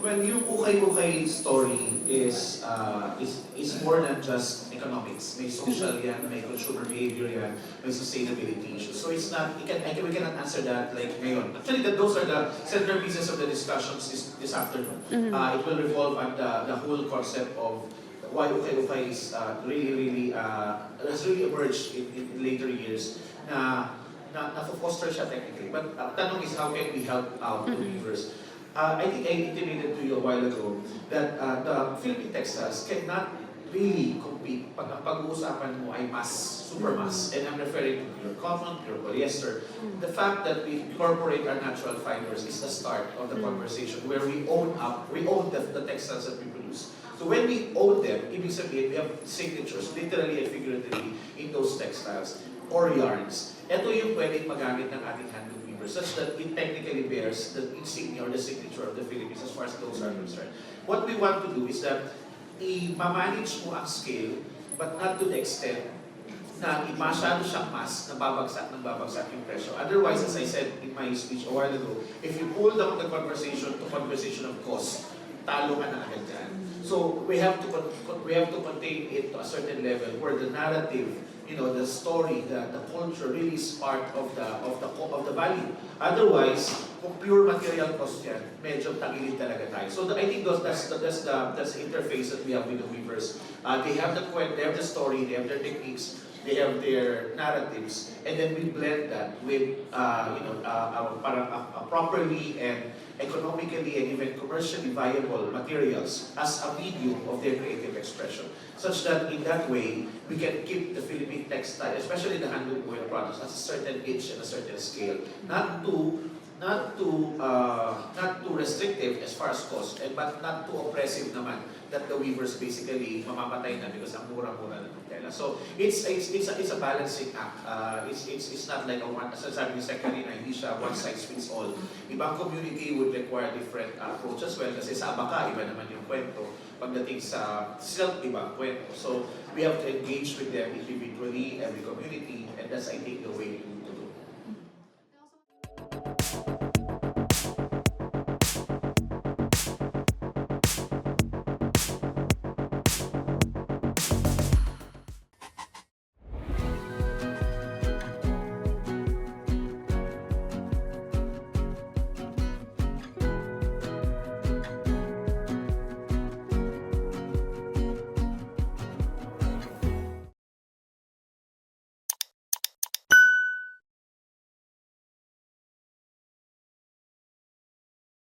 Well, yung ukay-ukay story is more than just economics. May social yan, may consumer behavior yan, may sustainability issues. So it's not, we cannot answer that like ngayon. Actually, those are the centerpieces of the discussions this afternoon. It will revolve on the whole concept of why ukay-ukay is has really emerged in later years na foster siya technically. But tanong is how can we help out the weavers? I think I intimated to you a while ago that the Philippine textiles cannot really compete pag ang pag-uusapan mo ay mass, super mass, and I'm referring to pure cotton, pure polyester. The fact that we incorporate our natural fibers is the start of the conversation where we own the textiles that we produce. So when we own them, ibig sabihin, we have signatures, literally and figuratively, in those textiles or yarns. Ito yung pwedeng magamit ng ating handloom weavers such that it technically bears the insignia or the signature of the Philippines as far as those are concerned. What we want to do is that i-manage mo ang scale but not to the extent na masyado siyang mass na babagsak yung presyo. Otherwise, as I said in my speech a while ago, if you pull down the conversation to conversation of cost, talo ka na agad dyan. So we have to contain it to a certain level where the narrative, the story, the culture really is part of the value. Otherwise, kung pure material cost yan, medyo tagilid talaga tayo. So I think that's the interface that we have with the weavers. They have the story, they have their techniques, they have their narratives, and then we blend that with parang properly and economically and even commercially viable materials as a medium of their creative expression. Such that in that way, we can keep the Philippine textile, especially the handloom woven products, at a certain age and a certain scale. Not too restrictive as far as cost, but not too oppressive naman that the weavers basically mamamatay na because ang mura-mura na ng tela. So it's a balancing act. It's not like sabi ni Secretary na hindi siya one size fits all. Ibang community would require different approach as well kasi sa abaka iba naman yung kwento. Pagdating sa silk iba ang kwento. So we have to engage with them individually, every community, and that's I think the way